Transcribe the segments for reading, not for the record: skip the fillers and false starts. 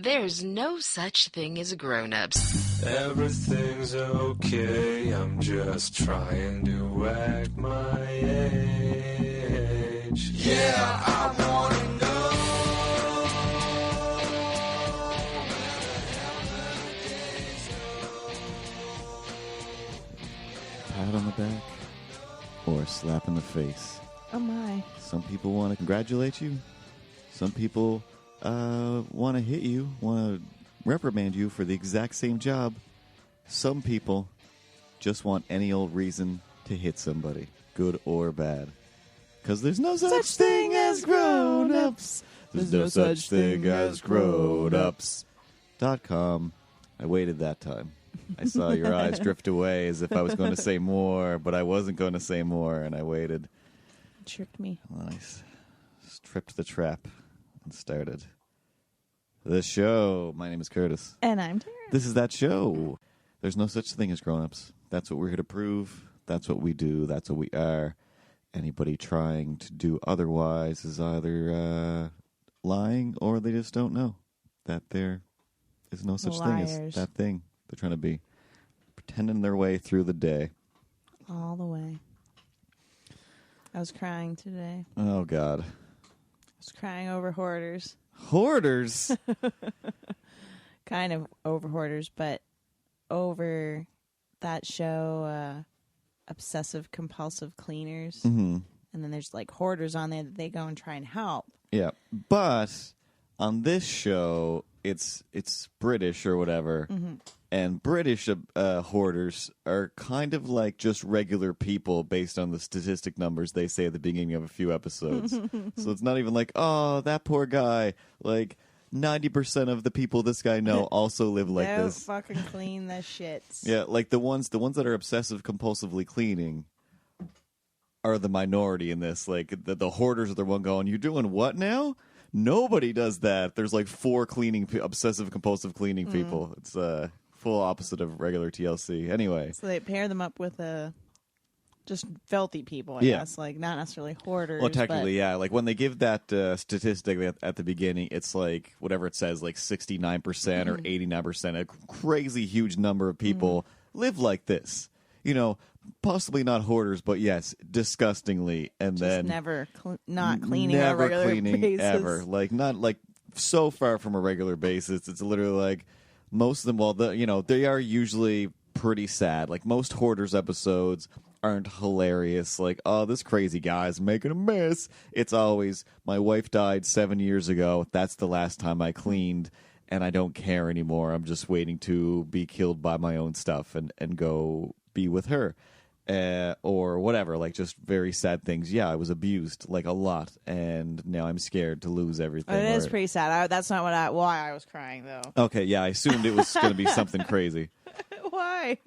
There's no such thing as grown-ups. Everything's okay, I'm just trying to act my age. Yeah, I wanna know. Pat on the back or a slap in the face. Oh my. Some people want to congratulate you. Some people want to hit you, want to reprimand you for the exact same job. Some people just want any old reason to hit somebody, good or bad. Because there's no such thing as grown-ups. There's no such thing as grown-ups.com. I waited that time. I saw your eyes drift away as if I was going to say more, but I wasn't going to say more, and I waited. Tricked me. Well, I tripped the trap and started the show. My name is Curtis. And I'm Tara. This is that show. There's no such thing as grown-ups. That's what we're here to prove. That's what we do. That's what we are. Anybody trying to do otherwise is either lying or they just don't know that there is no such thing as that thing. They're trying to be pretending their way through the day. All the way. I was crying today. Oh, God. I was crying over hoarders. Hoarders? Kind of over hoarders, but over that show, Obsessive-compulsive Cleaners. Mm-hmm. And then there's like hoarders on there that they go and try and help. Yeah, but on this show, it's British or whatever, and British hoarders are kind of like just regular people based on the statistic numbers they say at the beginning of a few episodes. So it's not even like, oh, that poor guy. Like 90% of the people this guy know also live like Don't this. fucking clean the shits. Yeah, like the ones that are obsessive compulsively cleaning are the minority in this. Like the hoarders are the one going, "You're doing what now?" Nobody does that. There's like 4 obsessive compulsive cleaning people. It's full opposite of regular TLC. Anyway, So they pair them up with just filthy people, I Yeah. guess. Like not necessarily hoarders. well, technically, but yeah. Like when they give that statistic at the beginning, it's like whatever it says, like 69% or 89%. A crazy huge number of people live like this. You know, possibly not hoarders, but yes, disgustingly, and just then never not cleaning on a never regular cleaning basis. ever. Like not like so far from a regular basis. It's literally like most of them. Well, they are usually pretty sad. Like most hoarders episodes aren't hilarious. Like, oh, this crazy guy's making a mess. It's always, my wife died 7 years ago. That's the last time I cleaned, and I don't care anymore. I'm just waiting to be killed by my own stuff and go be with her. Or whatever, like just very sad things. Yeah, I was abused like a lot, and now I'm scared to lose everything. It is pretty sad. That's not why I was crying, though. Okay, yeah, I assumed it was going to be something crazy. Why?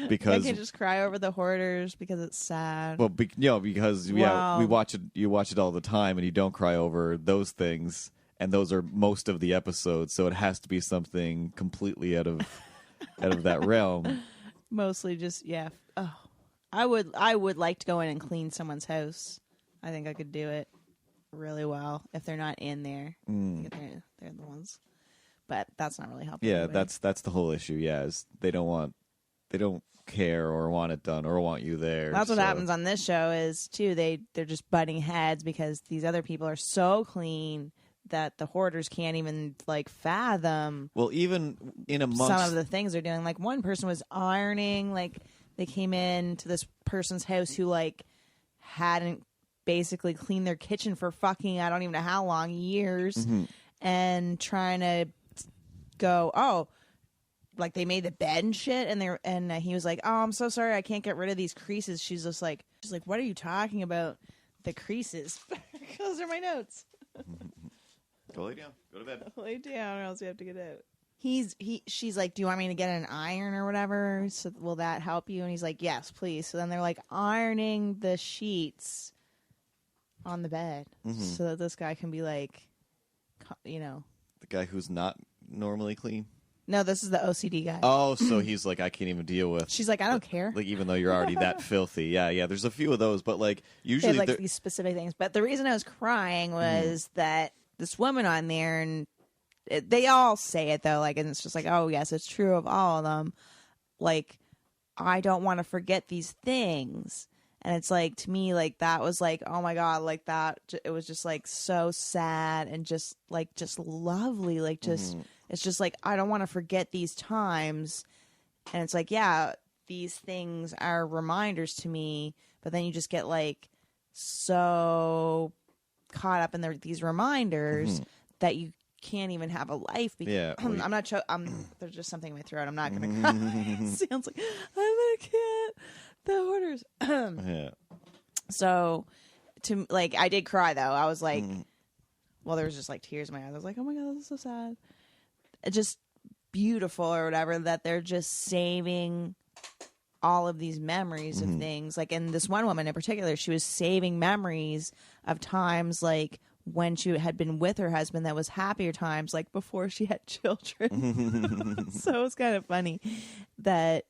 Because I can just cry over the hoarders because it's sad. well, because Wow. we watch it. You watch it all the time, and you don't cry over those things, and those are most of the episodes. So it has to be something completely out of that realm. Mostly just Oh, I would like to go in and clean someone's house. I think I could do it really well if they're not in there. They're the ones, but that's not really helping. Yeah, anybody. that's the whole issue. Yeah, is they don't care or want it done or want you there. That's what so. happens on this show is too. They're just butting heads because these other people are so clean that the hoarders can't even like fathom. Well, even in amongst some of the things they're doing, like one person was ironing. Like they came in to this person's house who like hadn't basically cleaned their kitchen for fucking I don't even know how long, years, and trying to go, oh, like they made the bed and shit, and he was like, oh, I'm so sorry, I can't get rid of these creases. She's like, what are you talking about? The creases? Those are my notes. Go lay down. Go to bed. Lay down, or else you have to get out. She's like, do you want me to get an iron or whatever? So will that help you? And he's like, yes, please. So then they're like ironing the sheets on the bed so that this guy can be like, the guy who's not normally clean. No, this is the OCD guy. Oh, so he's like, I can't even deal with. She's like, I don't care. Like, even though you're already that filthy. Yeah. There's a few of those, but like usually they have, like these specific things. But the reason I was crying was that this woman on there, and they all say it though, like, and it's just like, oh yes, it's true of all of them. Like, I don't want to forget these things. And it's like, to me, like, that was like, oh my God, like that, it was just like so sad and just lovely. Like, just, it's just like, I don't want to forget these times. And it's like, yeah, these things are reminders to me, but then you just get like so caught up in these reminders that you can't even have a life because I'm not there's just something in my throat. I'm not gonna cry. Sounds like I can't. The hoarders. Yeah. So like, I did cry though. I was like, well, there was just like tears in my eyes. I was like, oh my God, this is so sad. It's just beautiful or whatever that they're just saving all of these memories of things. Like, and this one woman in particular, she was saving memories of times like when she had been with her husband that was happier times, like before she had children. So it's kind of funny that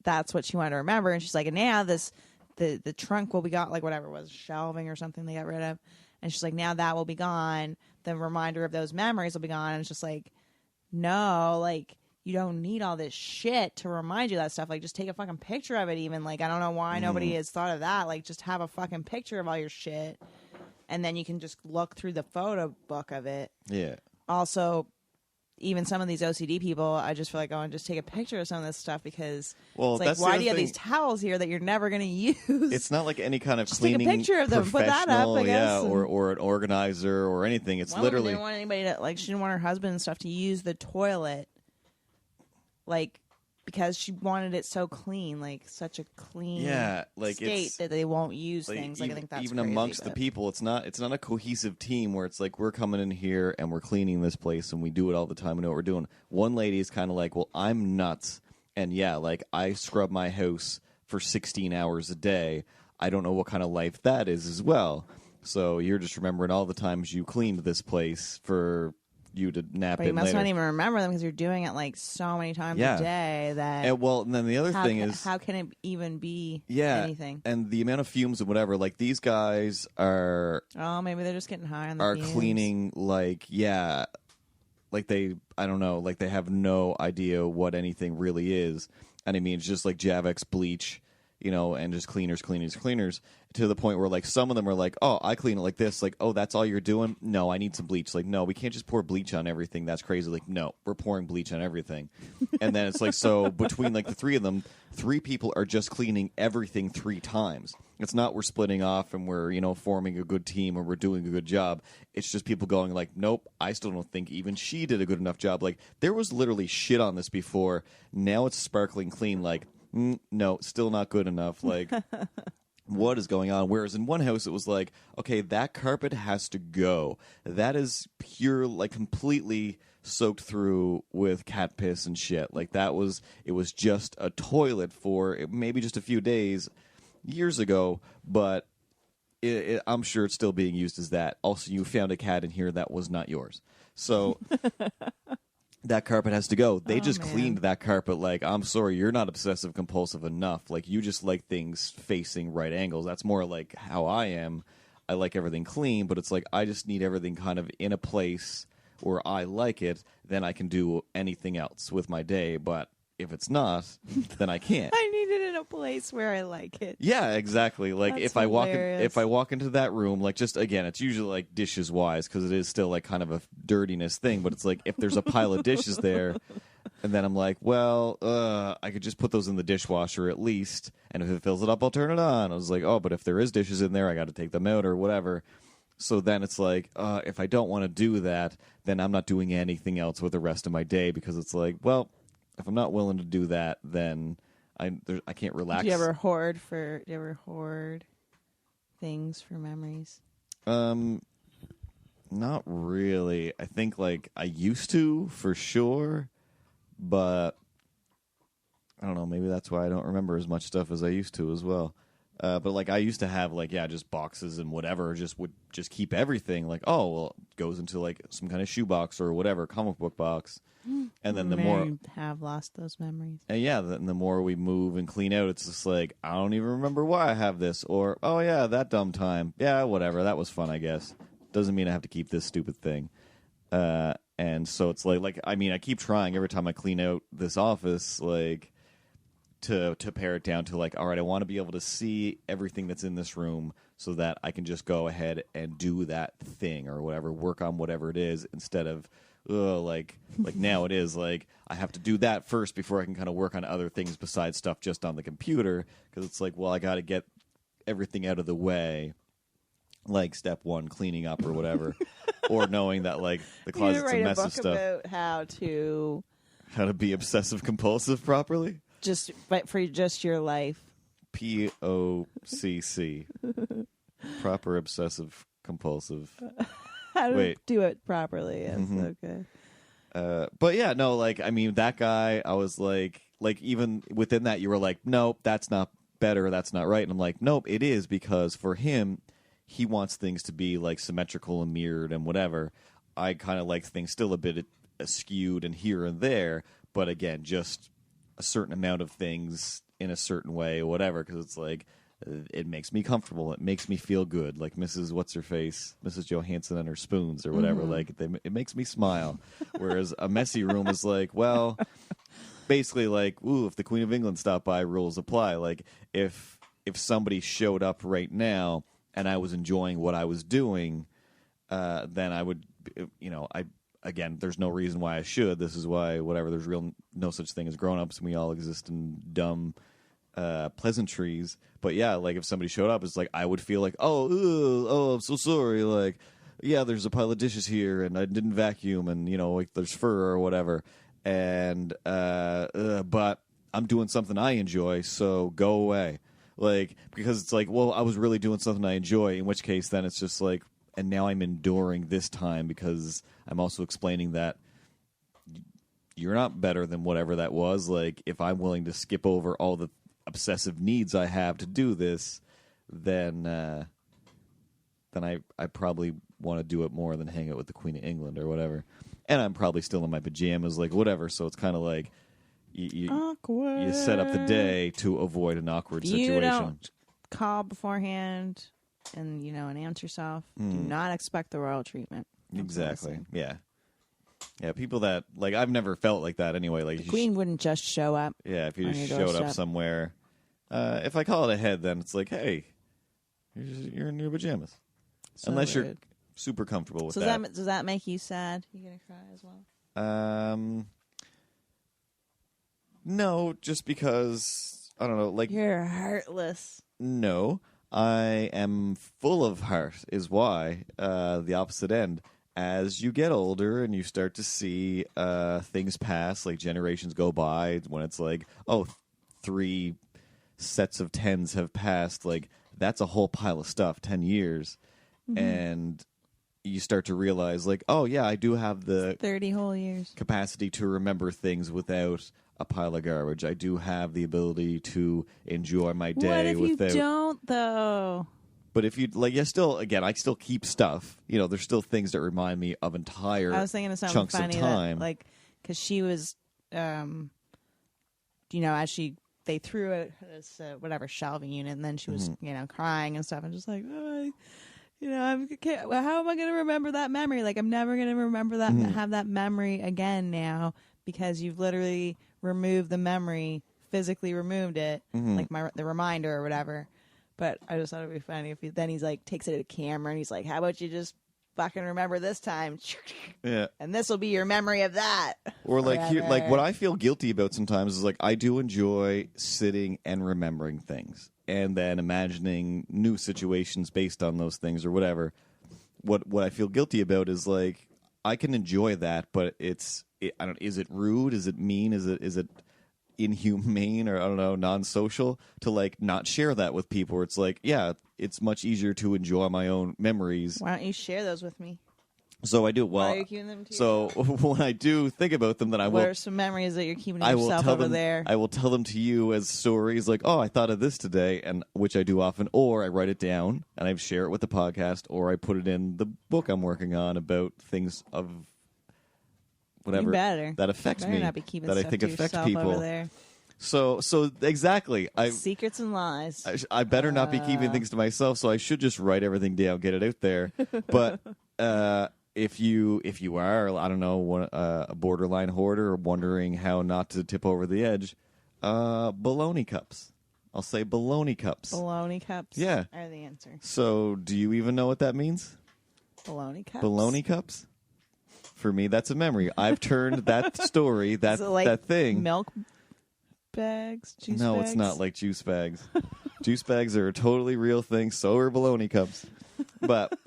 that's what she wanted to remember. And she's like, and now the trunk will be gone, like whatever it was, shelving or something they got rid of. And she's like, now that will be gone. The reminder of those memories will be gone. And it's just like, no, like, you don't need all this shit to remind you of that stuff. Like, just take a fucking picture of it even. Like, I don't know why nobody has thought of that. Like, just have a fucking picture of all your shit. And then you can just look through the photo book of it. Yeah. Also, even some of these OCD people, I just feel like, oh, and just take a picture of some of this stuff because it's like, why do you have these towels here that you're never going to use? It's not like any kind of just cleaning take a picture of them, put that up, I guess. or an organizer or anything. It's literally. She didn't want anybody to, like, she didn't want her husband and stuff to use the toilet, like, because she wanted it so clean, like such a clean state that they won't use things. Like, I think that's even crazy, amongst the people, it's not a cohesive team where it's like we're coming in here and we're cleaning this place and we do it all the time. We know what we're doing. One lady is kind of like, well, I'm nuts, and yeah, like I scrub my house for 16 hours a day. I don't know what kind of life that is as well. So you're just remembering all the times you cleaned this place for you to nap but you in must later. not even remember them because you're doing it like so many times a day that and then the other thing is, how can it even be anything? And the amount of fumes and whatever, like these guys are maybe they're just getting high on the fumes. Cleaning like they, I don't know, like they have no idea what anything really is. And I mean, it's just like Javex bleach, you know, and just cleaners, to the point where, like, some of them are like, oh, I clean it like this. Like, oh, that's all you're doing? No, I need some bleach. Like, no, we can't just pour bleach on everything. That's crazy. Like, no, we're pouring bleach on everything. And then it's like, so between, like, the three of them, 3 people are just cleaning everything 3 times. It's not we're splitting off and we're, you know, forming a good team or we're doing a good job. It's just people going like, nope, I still don't think even she did a good enough job. Like, there was literally shit on this before. Now it's sparkling clean. Like, no, still not good enough. Like, what is going on? Whereas in one house, it was like, okay, that carpet has to go. That is pure, like, completely soaked through with cat piss and shit. Like, it was just a toilet for maybe just a few days years ago, but I'm sure it's still being used as that. Also, you found a cat in here that was not yours. So that carpet has to go. They just cleaned that carpet. Like, I'm sorry, you're not obsessive compulsive enough. Like, you just like things facing right angles. That's more like how I am. I like everything clean, but it's like I just need everything kind of in a place where I like it. Then I can do anything else with my day. But if it's not, then I can't. I need it in a place where I like it. Yeah, exactly. Like, That's if I walk into that room, like, just again, it's usually like dishes wise because it is still like kind of a dirtiness thing. But it's like if there's a pile of dishes there, and then I'm like, well, I could just put those in the dishwasher at least, and if it fills it up, I'll turn it on. I was like, oh, but if there is dishes in there, I got to take them out or whatever. So then it's like, if I don't want to do that, then I'm not doing anything else with the rest of my day because it's like, well, if I'm not willing to do that, then I can't relax. Do you ever hoard things for memories? Not really. I think, like, I used to, for sure, but I don't know, maybe that's why I don't remember as much stuff as I used to as well. But, like, I used to have, like, just boxes and whatever, would keep everything. Like, oh, well, it goes into, like, some kind of shoebox or whatever, comic book box. And then the more have lost those memories. And then the more we move and clean out, it's just like, I don't even remember why I have this. Or, oh, yeah, that dumb time. Yeah, whatever. That was fun, I guess. Doesn't mean I have to keep this stupid thing. And And so it's like I mean, I keep trying every time I clean out this office, like to pare it down to like, all right, I want to be able to see everything that's in this room so that I can just go ahead and do that thing or whatever, work on whatever it is instead of like now it is like I have to do that first before I can kind of work on other things besides stuff just on the computer, because it's like, well, I got to get everything out of the way, like step one, cleaning up or whatever, or knowing that like the closet's a mess of stuff. About how to be obsessive compulsive properly. But for just your life. POCC. Proper obsessive compulsive. How to do it properly. Yes, okay. But yeah, no, like, I mean, that guy, I was like even within that, you were like, nope, that's not better, that's not right. And I'm like, nope, it is, because for him, he wants things to be like symmetrical and mirrored and whatever. I kind of like things still a bit skewed and here and there, but again, just a certain amount of things in a certain way or whatever, because it's like it makes me comfortable, it makes me feel good, like Mrs. What's-Her-Face, Mrs. Johansson and her spoons or whatever. Like it makes me smile, whereas a messy room is like, well, basically like, ooh, if the Queen of England stopped by, rules apply. Like if somebody showed up right now and I was enjoying what I was doing, then I would, again, there's no reason why I should. This is why, whatever, there's no such thing as grown-ups, and we all exist in dumb pleasantries. But yeah, like if somebody showed up, it's like I would feel like, oh, I'm so sorry. Like, yeah, there's a pile of dishes here, and I didn't vacuum, and like there's fur or whatever. And but I'm doing something I enjoy, so go away. Like, because it's like, well, I was really doing something I enjoy. In which case, then it's just like, and now I'm enduring this time because I'm also explaining that you're not better than whatever that was. Like, if I'm willing to skip over all the obsessive needs I have to do this, then I probably want to do it more than hang out with the Queen of England or whatever. And I'm probably still in my pajamas, like whatever. So it's kind of like you set up the day to avoid an awkward situation. You don't call beforehand and announce yourself. Do not expect the royal treatment. Exactly. Yeah. People that like, I've never felt like that anyway. Like the Queen wouldn't just show up. Yeah, if you just showed up somewhere, if I call it ahead, then it's like, hey, you're in your pajamas, so unless rude. You're super comfortable with so that. Does that make you sad? You gonna cry as well? No, just because I don't know. Like, you're heartless. No, I am full of heart. Is why the opposite end. As you get older and you start to see things pass, like generations go by, when it's like, oh, 3 sets of 10s have passed, like that's a whole pile of stuff, 10 years. And you start to realize, like, oh, yeah, I do have the 30 whole years capacity to remember things without a pile of garbage. I do have the ability to enjoy my day without... What if you don't, though? But if you like, I still keep stuff. There's still things that remind me of entire I was thinking of something chunks funny of time. that, like, because she was, as they threw it this whatever shelving unit, and then she was, crying and stuff, and just like, oh, how am I going to remember that memory? Like, I'm never going to remember that, have that memory again now, because you've literally removed the memory, physically removed it, like the reminder or whatever. But I just thought it'd be funny if he's like takes it at a camera and he's like, "How about you just fucking remember this time?" Yeah, and this will be your memory of that. Or like here, like what I feel guilty about sometimes is like I do enjoy sitting and remembering things and then imagining new situations based on those things or whatever. What I feel guilty about is like I can enjoy that, but is it rude? Is it mean? Is it inhumane or I don't know, non-social to like not share that with people where it's like, yeah, it's much easier to enjoy my own memories. Why don't you share those with me? So I do. Well, why are you keeping them to so yourself? When I do think about them, then I will. What are some memories that you're keeping to yourself over there? I will tell them to you as stories like, oh, I thought of this today, and which I do often, or I write it down and I share it with the podcast, or I put it in the book I'm working on about things of whatever that affects me, not be keeping that I stuff think to affects yourself people. over there. So exactly. Secrets and lies. I better not be keeping things to myself, so I should just write everything down, get it out there. But if you are, I don't know, a borderline hoarder or wondering how not to tip over the edge, Bolognie Cups. I'll say Bolognie Cups. Bolognie Cups Yeah. are the answer. So, do you even know what that means? Bolognie Cups? Bolognie Cups? For me, that's a memory. I've turned that story, Is it like that thing. milk bags? Juice No, bags? it's not like juice bags. Juice bags are a totally real thing. So are Bolognie Cups. But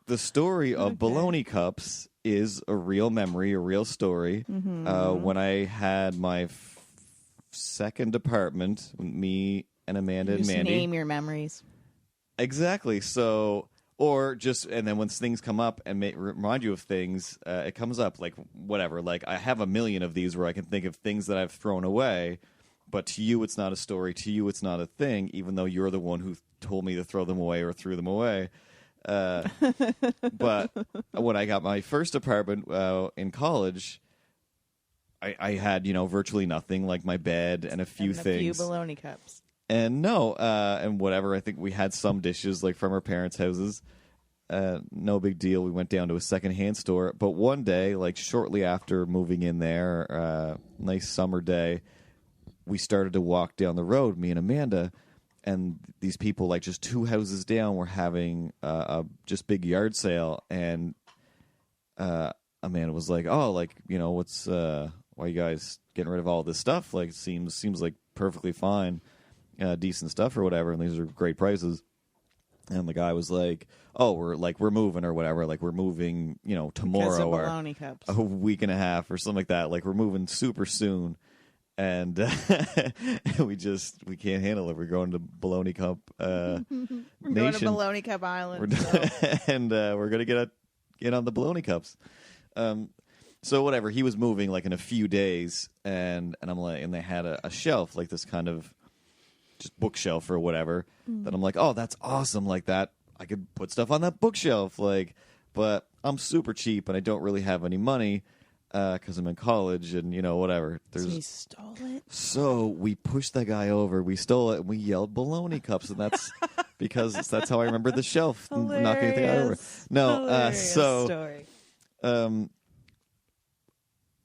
the story of Bolognie Cups is a real memory, a real story. When I had my second apartment, me and Amanda and Just Mandy. name your memories. Exactly. So, or just, and then when things come up and remind you of things, it comes up like whatever. Like I have a million of these where I can think of things that I've thrown away, but to you it's not a story. To you it's not a thing, even though you're the one who told me to throw them away or threw them away. But when I got my first apartment in college, I had, virtually nothing, like my bed and a few things. A few Bolognie Cups. And and whatever. I think we had some dishes like from our parents' houses. No big deal. We went down to a secondhand store. But one day, like shortly after moving in there, nice summer day, we started to walk down the road, me and Amanda, and these people, like just two houses down, were having a just big yard sale. And Amanda was like, "Oh, like what's why are you guys getting rid of all this stuff? Like, seems like perfectly fine." Decent stuff or whatever, and these are great prices. And the guy was like, "Oh, we're moving or whatever. Like we're moving, tomorrow or Bolognie Cups. a week and a half or something like that. Like we're moving super soon." And we can't handle it. We're going to Bolognie Cup We're Nation. going to Bolognie Cup Island. And we're gonna get on the Bolognie Cups. So whatever, he was moving like in a few days, and I'm like, and they had a shelf, like this kind of just bookshelf or whatever. That I'm like, oh, that's awesome, like that. I could put stuff on that bookshelf, like. But I'm super cheap, and I don't really have any money because I'm in college, and whatever. So he stole it. So we pushed that guy over. We stole it, and we yelled Bolognie Cups, and that's because that's how I remember the shelf knocking anything over. No, story.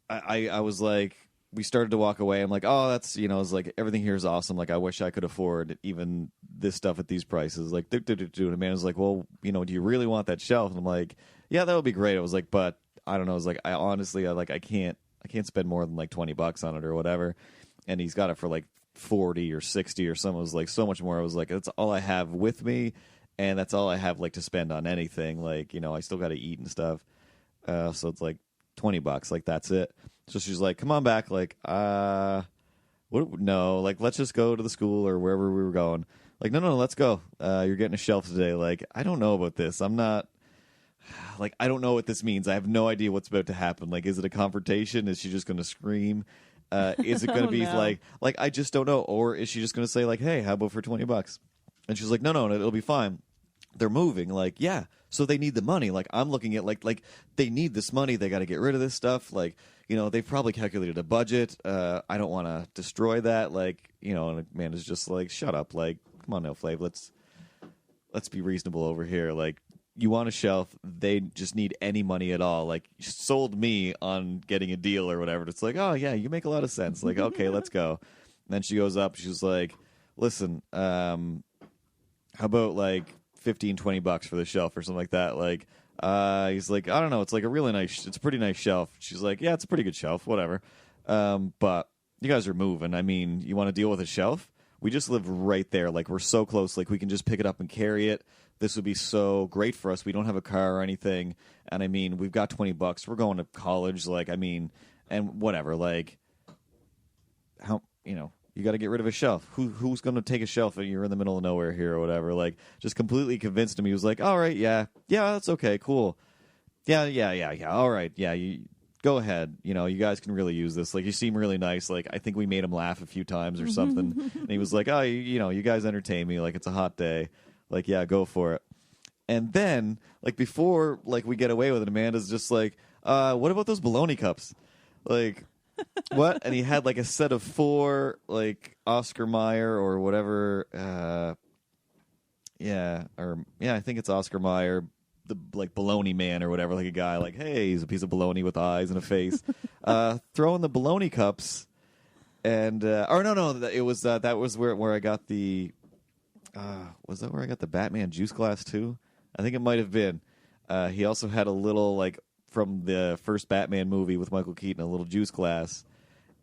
I was like, we started to walk away. I'm like, oh, that's, I was like, everything here is awesome. Like, I wish I could afford even this stuff at these prices. Like, and the man was like, well, do you really want that shelf? And I'm like, yeah, that would be great. I was like, but I don't know. I was like, I honestly, I can't spend more than like $20 on it or whatever. And he's got it for like 40 or 60 or something. It was like so much more. I was like, that's all I have with me. And that's all I have like to spend on anything. Like, I still got to eat and stuff. So it's like $20. Like, that's it. So she's like, come on back. Like, what? No, like, let's just go to the school or wherever we were going. Like, no, let's go. You're getting a shelf today. Like, I don't know about this. I'm not, like, I don't know what this means. I have no idea what's about to happen. Like, is it a confrontation? Is she just going to scream? Is it going to be no. like, I just don't know. Or is she just going to say like, hey, how about for $20? And she's like, no, it'll be fine. They're moving. Like, yeah. So they need the money. Like, I'm looking at like they need this money. They got to get rid of this stuff. Like, they've probably calculated a budget. I don't want to destroy that. Like, and man is just like, shut up. Like, come on now, Flav. Let's be reasonable over here. Like, you want a shelf. They just need any money at all. Like, you sold me on getting a deal or whatever. It's like, oh yeah, you make a lot of sense. Like, okay, let's go. And then she goes up. She's like, listen, how about like $15-$20 for the shelf or something like that? Like, he's like, I don't know. It's like it's a pretty nice shelf. She's like, yeah, it's a pretty good shelf, whatever. But you guys are moving. I mean, you want to deal with a shelf? We just live right there. Like, we're so close. Like, we can just pick it up and carry it. This would be so great for us. We don't have a car or anything. And I mean, we've got $20. We're going to college. Like, I mean, and whatever. Like, how, you got to get rid of a shelf. Who's going to take a shelf and you're in the middle of nowhere here or whatever? Like, just completely convinced him. He was like, all right, yeah, that's okay, cool. Yeah, all right, yeah, you go ahead. You guys can really use this. Like, you seem really nice. Like, I think we made him laugh a few times or something. And he was like, oh, you guys entertain me. Like, it's a hot day. Like, yeah, go for it. And then, like, before, like, we get away with it, Amanda's just like, what about those Bolognie Cups? Like, what? And he had like a set of 4, like Oscar Mayer or whatever. I think it's Oscar Mayer like bologna man or whatever, like a guy like, hey, he's a piece of bologna with eyes and a face, throwing the Bolognie Cups, and it was that was where I got the was that where I got the Batman juice glass too? I think it might have been. He also had a little like from the first Batman movie with Michael Keaton, a little juice glass,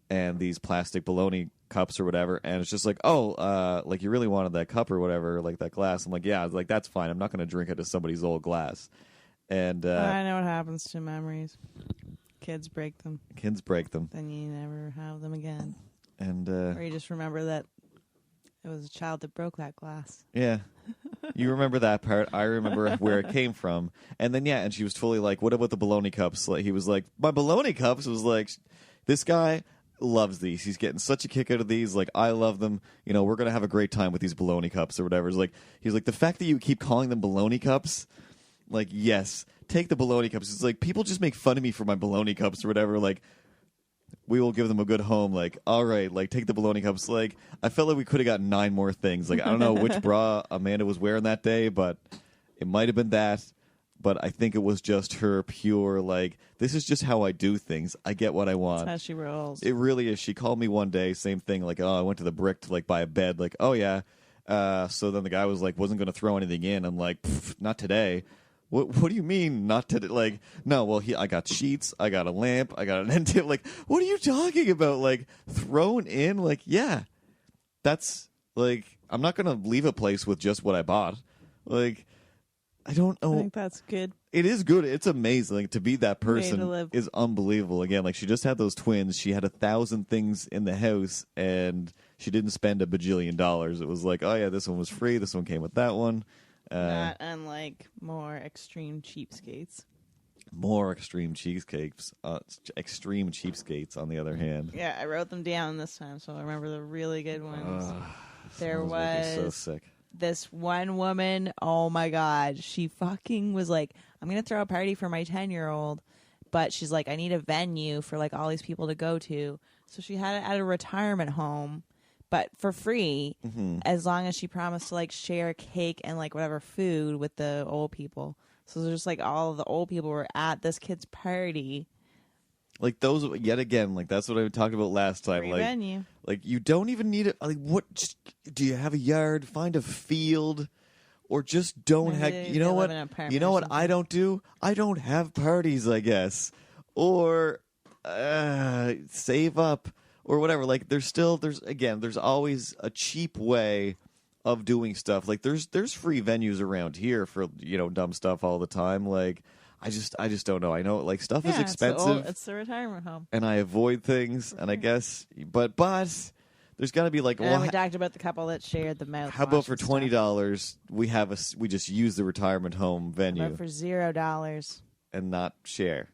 and these plastic Bolognie cups or whatever, and it's just like, like you really wanted that cup or whatever, like that glass. I'm like, yeah, like that's fine. I'm not going to drink it to somebody's old glass. And I know what happens to memories. Kids break them. Then you never have them again. And or you just remember that it was a child that broke that glass. Yeah. You remember that part. I remember where it came from. And then, and she was totally like, what about the Bolognie cups? Like, he was like, my Bolognie cups? It was like, this guy loves these. He's getting such a kick out of these. Like, I love them. You know, we're going to have a great time with these Bolognie cups or whatever. It's like, he's like, the fact that you keep calling them Bolognie cups, like, yes, take the Bolognie cups. It's like, people just make fun of me for my Bolognie cups or whatever. Like, we will give them a good home. Like, all right, like, take the Bolognie cups. Like, I felt like we could have got 9 more things. Like, I don't know which bra Amanda was wearing that day, but it might have been that. But I think it was just her pure, like, this is just how I do things. I get what I want. That's how she rolls. It really is. She called me one day, same thing, like, I went to the Brick to, like, buy a bed. Like, oh, yeah. So then the guy was like, wasn't going to throw anything in. I'm like, not today. What do you mean not today? Like, no, well, I got sheets, I got a lamp, I got an end table. Like, what are you talking about? Like, thrown in? Like, yeah. That's, like, I'm not going to leave a place with just what I bought. Like, I don't know. I think that's good. It is good. It's amazing. Like, to be that Way to person live. is unbelievable. Again, like, she just had those twins. She had 1,000 things in the house, and she didn't spend $1 bajillion. It was like, oh, yeah, this one was free. This one came with that one. Not unlike more extreme cheapskates. More extreme cheesecakes. Extreme cheapskates, on the other hand. Yeah, I wrote them down this time, so I remember the really good ones. There Someone's making me was so sick. this one woman, oh my God, she fucking was like, I'm going to throw a party for my 10-year-old, but she's like, I need a venue for like all these people to go to. So she had it at a retirement home, but for free, as long as she promised to like share cake and like whatever food with the old people. So there's just like all of the old people were at this kid's party. Like those, yet again, like that's what I talked about last time. Free Like, venue. like you don't even need it. Like, what? Just, do you have a yard? Find a field, or just don't Maybe have. they You know live what? in an apartment You know or what? something. I don't do. I don't have parties. I guess, or save up, or whatever. Like, there's always a cheap way of doing stuff. Like, there's free venues around here for dumb stuff all the time. Like, I just don't know. I know, like, stuff is expensive. It's the retirement home. And I avoid things, and I guess, but there's got to be like, And well, we talked about the couple that shared the mouthwash. how about for and stuff. $20 we just use the retirement home venue But for $0. and not share?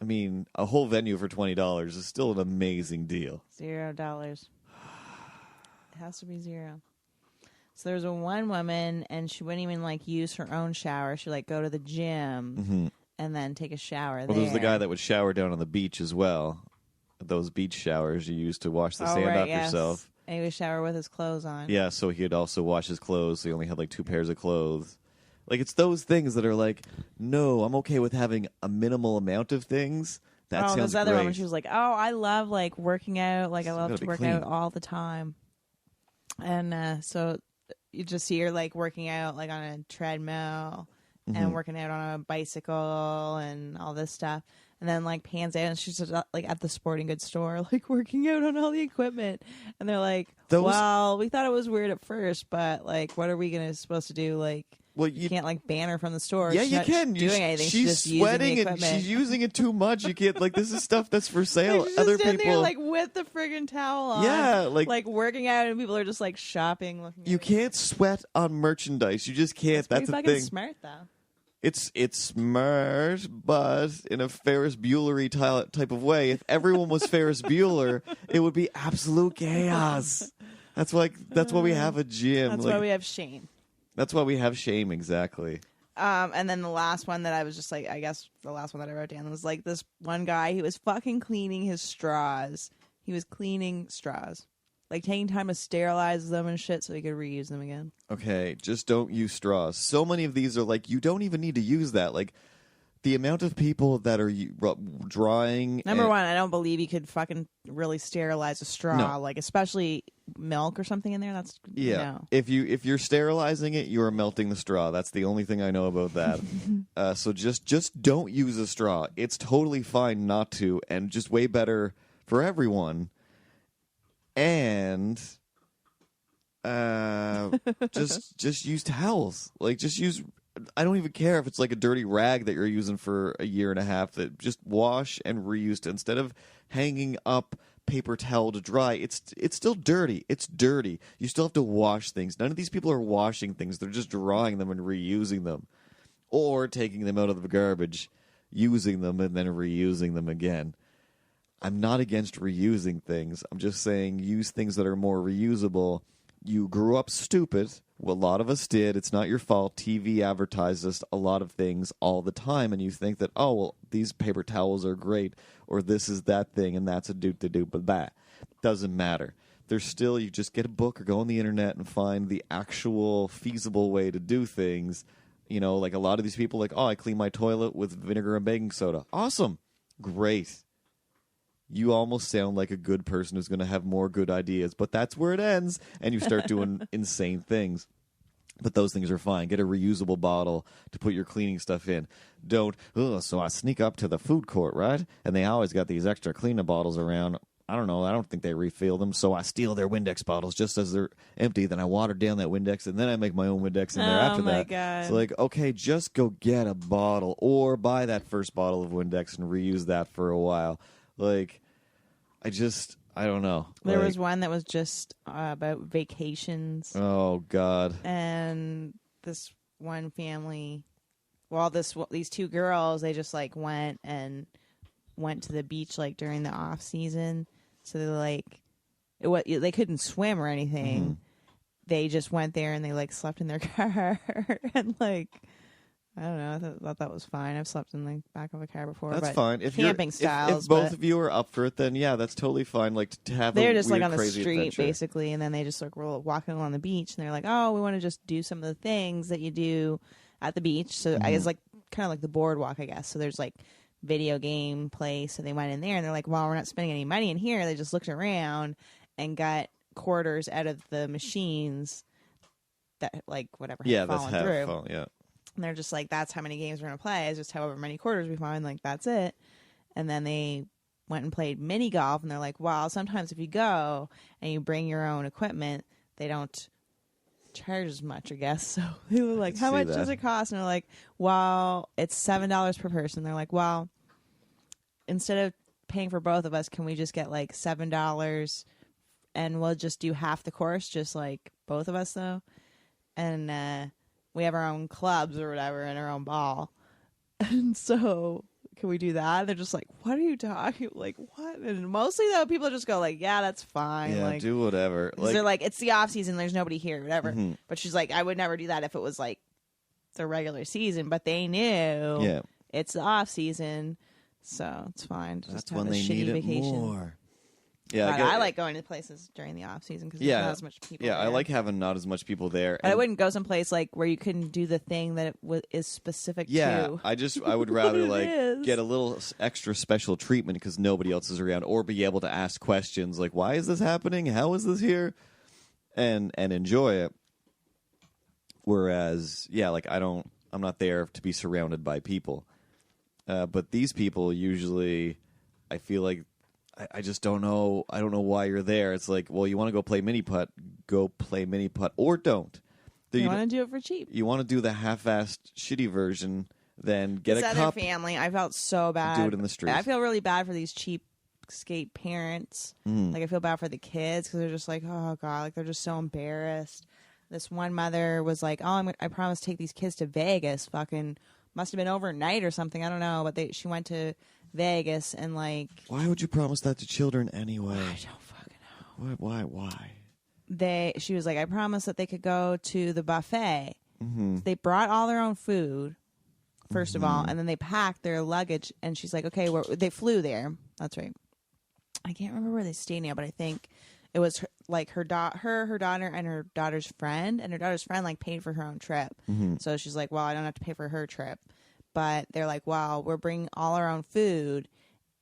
I mean, a whole venue for $20 is still an amazing deal. $0. It has to be 0. So there was a one woman, and she wouldn't even like use her own shower. She'd like go to the gym and then take a shower Well, there. there was the guy that would shower down on the beach as well. Those beach showers you use to wash the sand off yourself. And he would shower with his clothes on. Yeah, so he'd also wash his clothes, so he only had like 2 pairs of clothes. Like, it's those things that are like, no, I'm okay with having a minimal amount of things. That sounds this other great. woman, she was like, oh, I love like working out. Like, I Still love gotta to be work clean. out all the time. And so you just see her like working out like on a treadmill and working out on a bicycle and all this stuff. And then like pans out and she's just like at the sporting goods store, like working out on all the equipment. And they're like, well, we thought it was weird at first, but like, what are we supposed to do? Like, Well, you can't like ban her from the store. Yeah, She's you not can. doing anything. She's just sweating using the and equipment. she's using it too much. You can't, like, this is stuff that's for sale. She's Other just in people, there, like with the friggin' towel on. Yeah, like working out, and people are just like shopping. Looking. you at can't sweat on merchandise. You just can't. That's the pretty thing. fucking smart, though. It's smart, but in a Ferris Buellery type of way. If everyone was Ferris Bueller, it would be absolute chaos. That's why we have a gym. That's like, why we have shame. That's why we have shame. Exactly. And then the last one that I was just like, I guess the last one that I wrote down was like this one guy. He was fucking cleaning his straws. He was cleaning straws, like taking time to sterilize them and shit so we could reuse them again. Okay, just don't use straws. So many of these are like, you don't even need to use that. Like, the amount of people that are drawing... Number one, I don't believe you could fucking really sterilize a straw, No. like especially milk or something in there. That's no. If you're sterilizing it, you are melting the straw. That's the only thing I know about that. So just don't use a straw. It's totally fine not to, and just way better for everyone. And just use towels. Like, just use... I don't even care if it's like a dirty rag that you're using for a year and a half. That just wash and reuse it. Instead of hanging up paper towel to dry, it's still dirty. It's dirty. You still have to wash things. None of these people are washing things. They're just drying them and reusing them, or taking them out of the garbage, using them, and then reusing them again. I'm not against reusing things. I'm just saying use things that are more reusable. You grew up stupid. Well, a lot of us did. It's not your fault. TV advertises a lot of things all the time, and you think that, oh, well, these paper towels are great, or this is that thing, and that's a doop-de-doop, but that doesn't matter. There's still, you just get a book or go on the internet and find the actual feasible way to do things. You know, like a lot of these people, like, oh, I clean my toilet with vinegar and baking soda. Awesome. Great. You almost sound like a good person who's going to have more good ideas, but that's where it ends, and you start doing insane things. But those things are fine. Get a reusable bottle to put your cleaning stuff in. Don't, so I sneak up to the food court, right? And they always got these extra cleaner bottles around. I don't know. I don't think they refill them, so I steal their Windex bottles just as they're empty. Then I water down that Windex, and then I make my own Windex in there after that. God. So, like, okay, just go get a bottle or buy that first bottle of Windex and reuse that for a while. Like, I don't know. There Like, was one that was just about vacations. Oh, God. And this one family, well, these two girls, they just like went to the beach like during the off season. So they're like, they couldn't swim or anything. Mm-hmm. They just went there and they like slept in their car and like, I don't know. I thought that was fine. I've slept in the back of a car before. That's but fine. If camping styles. If both of you are up for it, then yeah, that's totally fine. Like to have they're a just weird, like on the crazy street adventure. basically, and then they just like were walking along the beach, and they're like, "Oh, we want to just do some of the things that you do at the beach." So I guess like kind of like the boardwalk, I guess. So there's like video game place, so they went in there, and they're like, "Well, we're not spending any money in here." They just looked around and got quarters out of the machines that like whatever had fallen through. Yeah. And they're just like, that's how many games we're going to play. It's just however many quarters we find. Like, that's it. And then they went and played mini golf. And they're like, well, sometimes if you go and you bring your own equipment, they don't charge as much, I guess. So they were like, how much does it cost? And they're like, well, it's $7 per person. They're like, well, instead of paying for both of us, can we just get like $7 and we'll just do half the course, just like both of us, though? And, we have our own clubs or whatever and our own ball. And so can we do that? They're just like, what are you talking? Like, what? And mostly, though, people just go like, yeah, that's fine. Yeah, like, do whatever. Like, they're like, it's the off season. There's nobody here, whatever. But she's like, I would never do that if it was like the regular season. But they knew it's the off season. So it's fine. Just that's have when a they shitty need it vacation. more. Yeah, I like going to places during the off season because there's not as much people. Yeah, there. I like having not as much people there. But I wouldn't go someplace like where you couldn't do the thing that is specific to. Yeah, I would rather like is. get a little extra special treatment because nobody else is around, or be able to ask questions like, "Why is this happening? How is this here?" and enjoy it. Whereas, yeah, like I'm not there to be surrounded by people. But these people usually, I feel like. I just don't know. I don't know why you're there. It's like, well, you want to go play mini putt, go play mini putt, or don't. You want to do it for cheap. You want to do the half-assed, shitty version, then get this a other cup. family, I felt so bad. Do it in the streets. I feel really bad for these cheapskate parents. Like I feel bad for the kids because they're just like, oh god, like they're just so embarrassed. This one mother was like, oh, I promise to take these kids to Vegas. Fucking must have been overnight or something. I don't know, but she went to Vegas and like. Why would you promise that to children anyway? I don't fucking know. Why? She was like, I promised that they could go to the buffet. Mm-hmm. So they brought all their own food, first of all, and then they packed their luggage. And she's like, okay, they flew there. That's right. I can't remember where they stayed now, but I think it was like her daughter and her daughter's friend, and her daughter's friend like paid for her own trip. So she's like, well, I don't have to pay for her trip, but they're like, well, we're bringing all our own food,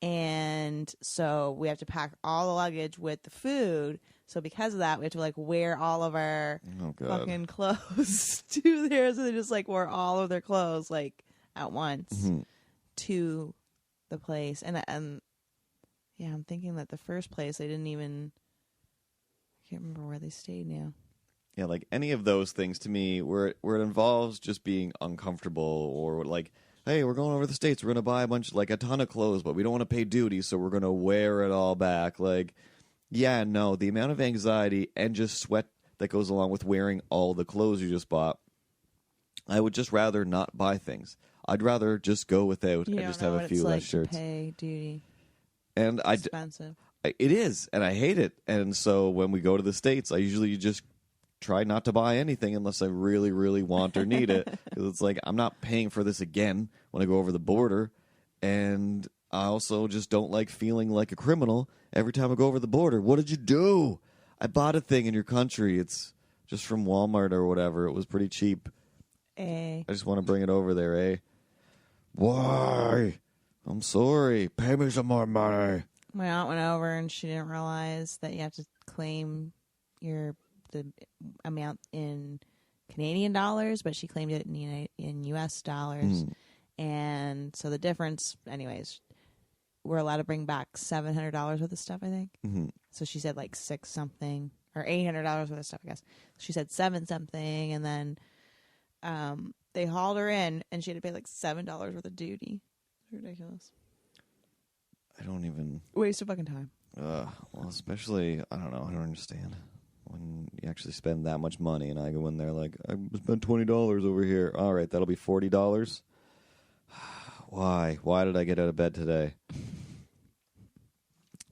and so we have to pack all the luggage with the food. So because of that, we have to like wear all of our fucking clothes to there. So they just like wore all of their clothes like at once to the place. And yeah, I'm thinking that the first place they didn't even. I can't remember where they stayed now. Yeah, like any of those things to me, where it involves just being uncomfortable, or like, hey, we're going over the States, we're gonna buy a ton of clothes, but we don't want to pay duty, so we're gonna wear it all back. Like, yeah, no, the amount of anxiety and just sweat that goes along with wearing all the clothes you just bought, I would just rather not buy things. I'd rather just go without and just have a few less shirts. To pay duty. And Expensive. It is, and I hate it. And so when we go to the States, I usually just try not to buy anything unless I really, really want or need it. Because it's like, I'm not paying for this again when I go over the border. And I also just don't like feeling like a criminal every time I go over the border. What did you do? I bought a thing in your country. It's just from Walmart or whatever. It was pretty cheap. I just want to bring it over there, eh? Why? I'm sorry. Pay me some more money. My aunt went over and she didn't realize that you have to claim the amount in Canadian dollars, but she claimed it in U.S. dollars. And so the difference, anyways, we're allowed to bring back $700 worth of stuff, I think. So she said like $6 something or $800 worth of stuff, I guess. She said $7 something, and then they hauled her in, and she had to pay like $7 worth of duty. It's ridiculous. I don't even... Waste of fucking time. Well, especially, I don't know, I don't understand. When you actually spend that much money, and I go in there like, I spent $20 over here. All right, that'll be $40. Why? Why did I get out of bed today?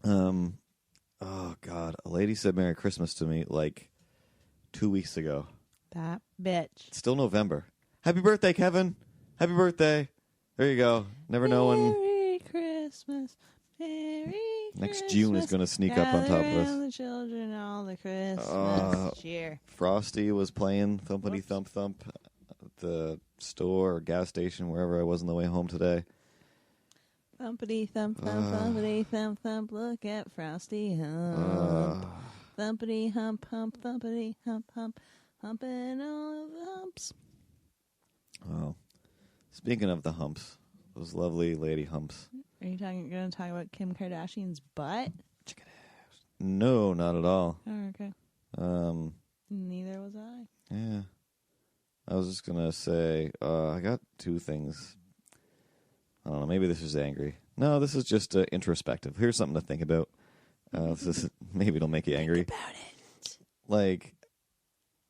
Oh, God. A lady said Merry Christmas to me like 2 weeks ago. That bitch. It's still November. Happy birthday, Kevin. Happy birthday. There you go. Never know when... Merry Christmas. Merry Next Christmas. June is going to sneak up on top of Gather us. round the children all the Christmas cheer. Frosty was playing Thumpity Thump Thump at the store or gas station, wherever I was on the way home today. Thumpity thump thump, thumpity thump thump, look at Frosty hump. Thumpity hump hump, thumpity hump hump, humping all of the humps. Oh, speaking of the humps, those lovely lady humps. Are you going to talk about Kim Kardashian's butt? No, not at all. Oh, okay. Neither was I. Yeah. I was just going to say, I got two things. I don't know, maybe this is angry. No, this is just introspective. Here's something to think about. Maybe it'll make you angry. Think about it. Like,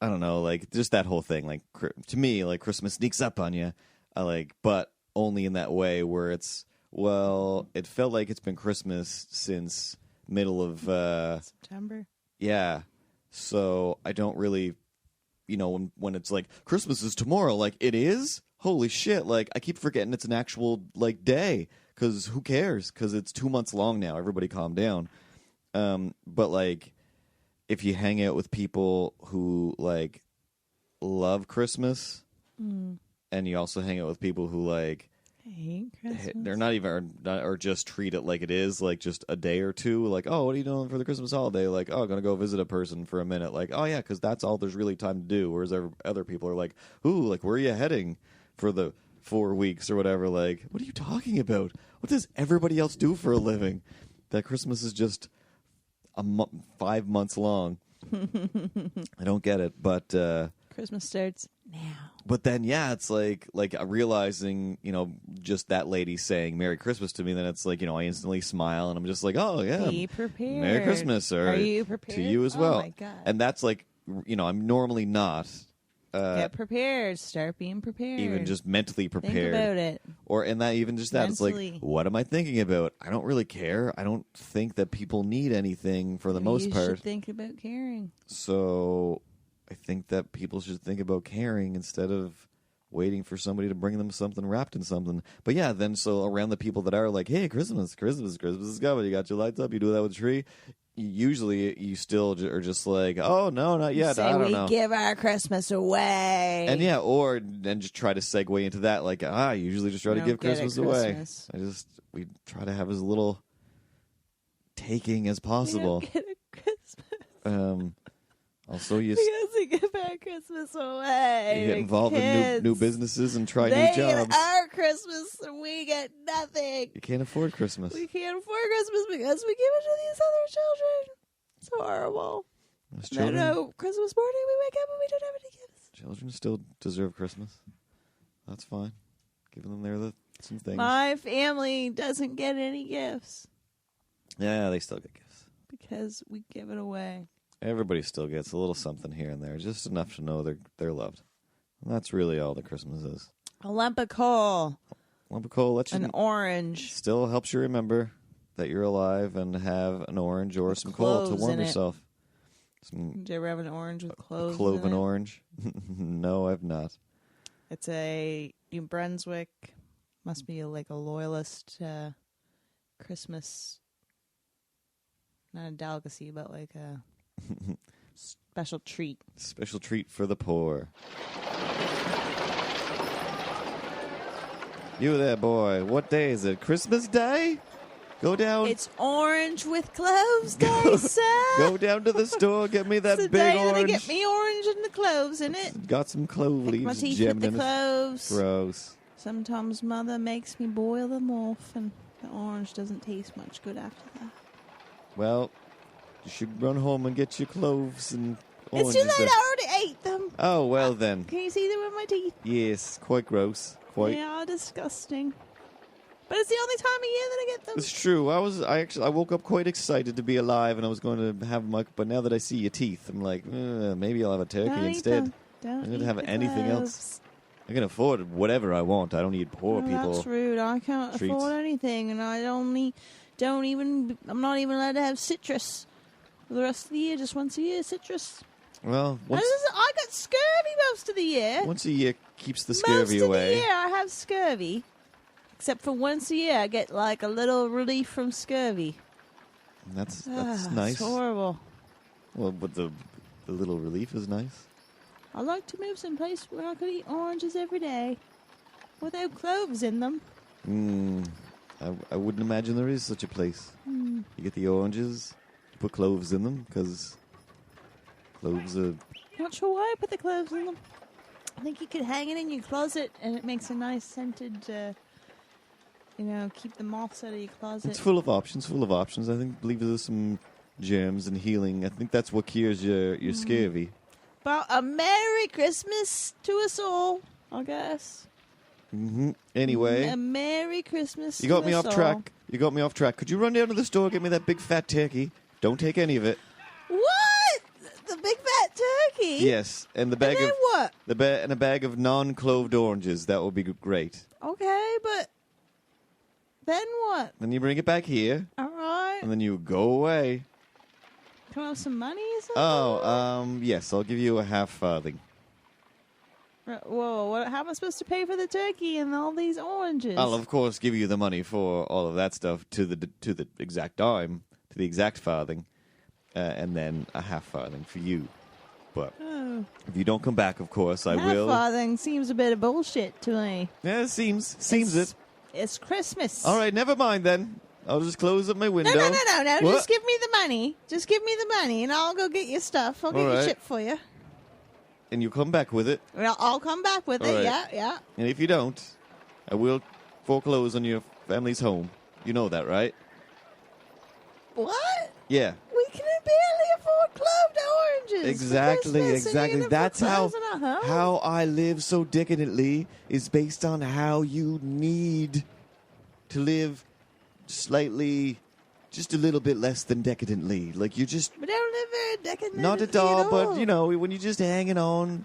I don't know, like, just that whole thing. Like, to me, like, Christmas sneaks up on you. But only in that way where it's, well, it felt like it's been Christmas since middle of... September? Yeah. So I don't really, when it's like, Christmas is tomorrow, like, it is? Holy shit. Like, I keep forgetting it's an actual, like, day. Because who cares? Because it's 2 months long now. Everybody calm down. But, like, if you hang out with people who, like, love Christmas, and you also hang out with people who, like, hate Christmas. they're not even, or just treat it like it is, like, just a day or two. Like, oh, what are you doing for the Christmas holiday? Like, oh, I'm going to go visit a person for a minute. Like, oh, yeah, because that's all there's really time to do. Whereas other people are like, ooh, like, where are you heading for the 4 weeks or whatever? Like, what are you talking about? What does everybody else do for a living? That Christmas is just 5 months long. I don't get it, but Christmas starts now. But then, yeah, it's like realizing, just that lady saying Merry Christmas to me. Then it's like, I instantly smile and I'm just like, oh yeah, be prepared. Merry Christmas, or are you prepared? To you as well. Oh my God. And that's like, I'm normally not. Get prepared. Start being prepared. Even just mentally prepared. Think about it. It's Mentally. like, what am I thinking about? I don't really care. I don't think that people need anything for the most part. You should think about caring. So I think that people should think about caring instead of waiting for somebody to bring them something wrapped in something. But yeah, then so around the people that are like, hey, Christmas is coming. You got your lights up. You do that with a tree. usually you still are just like, oh, no, not yet. Say I don't we know. give our Christmas away. And then just try to segue into that. Like, I usually just try to Don't give get Christmas it away. Christmas. We try to have as little taking as possible. We don't get a Christmas. Also, you Because we give our Christmas away. get to involved in kids. new businesses and try They new jobs. get our Christmas and we get nothing. You can't afford Christmas. We can't afford Christmas because we give it to these other children. It's horrible. Those No, children, Christmas morning we wake up and we don't have any gifts. children still deserve Christmas. That's fine. Giving them some things. My family doesn't get any gifts Yeah, they still get gifts. because we give it away. Everybody still gets a little something here and there, just enough to know they're loved. And that's really all that Christmas is. A lump of coal, Lump of coal an orange. still helps you remember that you're alive and have an orange or some coal to cloves warm in it. yourself. Some Did you ever have an orange with cloves? clove in and it? orange. No, I've not. It's a New Brunswick. Must be like a loyalist Christmas. Not a delicacy, but like a special treat. Special treat for the poor. You there, boy. What day is it? Christmas Day? Go down. It's orange with cloves day, sir. Go down to the store. Get me that It's the big day that orange. they get me orange and the cloves in it. Got some clove Pick leaves my teeth with jammed the in it. cloves. Gross. Sometimes mother makes me boil them off, and the orange doesn't taste much good after that. Well, you should run home and get your cloves and oranges. It's too late. then. I already ate them. Oh, well then. Can you see them in my teeth? Yes, quite gross. Quite. They are disgusting. But it's the only time of year that I get them. It's true. I woke up quite excited to be alive, and I was going to have my. But now that I see your teeth, I'm like, maybe I'll have a turkey Don't eat instead. them. Don't I didn't eat have the anything else. cloves. I can afford whatever I want. I don't need poor Oh, people. That's rude. I can't treats. afford anything, and I don't even. I'm not even allowed to have citrus for the rest of the year. Just once a year, citrus. Well, I got scurvy most of the year. once a year keeps the Most scurvy of away. the year I have scurvy. Except for once a year I get like a little relief from scurvy. That's It's nice. horrible. Well, but the little relief is nice. I'd like to move someplace where I could eat oranges every day without cloves in them. I wouldn't imagine there is such a place. You get the oranges, you put cloves in them, because cloves are... Not sure why I put the cloves in them. I think you could hang it in your closet and it makes a nice scented, keep the moths out of your closet. It's full of options, I believe there's some germs and healing. I think that's what cures your scurvy. Well, a Merry Christmas to us all, I guess. Anyway, A Merry Christmas you got to me us off all. track. Could you run down to the store, get me that big fat turkey? Don't take any of it. What? The big fat turkey? Yes, and the bag And then of what? and a bag of non-cloved oranges. That would be great. Okay, but then what? Then you bring it back here, All right. and then you go away. Can I have some money or something? Oh, yes, I'll give you a half farthing. Whoa, how am I supposed to pay for the turkey and all these oranges? I'll of course give you the money for all of that stuff to the exact dime, to the exact farthing, and then a half farthing for you. But if you don't come back, of course, I will. Half-farthing seems a bit of bullshit to me. Yeah, it seems it. It's Christmas. All right, never mind then. I'll just close up my window. No. What? Just give me the money. Just give me the money, and I'll go get your stuff. I'll get All your right. shit for you. And you come back with it. Well, I'll come back with All it. right. Yeah. And if you don't, I will foreclose on your family's home. You know that, right? What? Yeah. We can barely afford cloved oranges. for Exactly, Christmas, and exactly. you're gonna That's how foreclose on our home? how I live so decadently is based on how you need to live slightly, just a little bit less than decadently. Like you just We don't live very decadently not at all, but you know when you're just hanging on.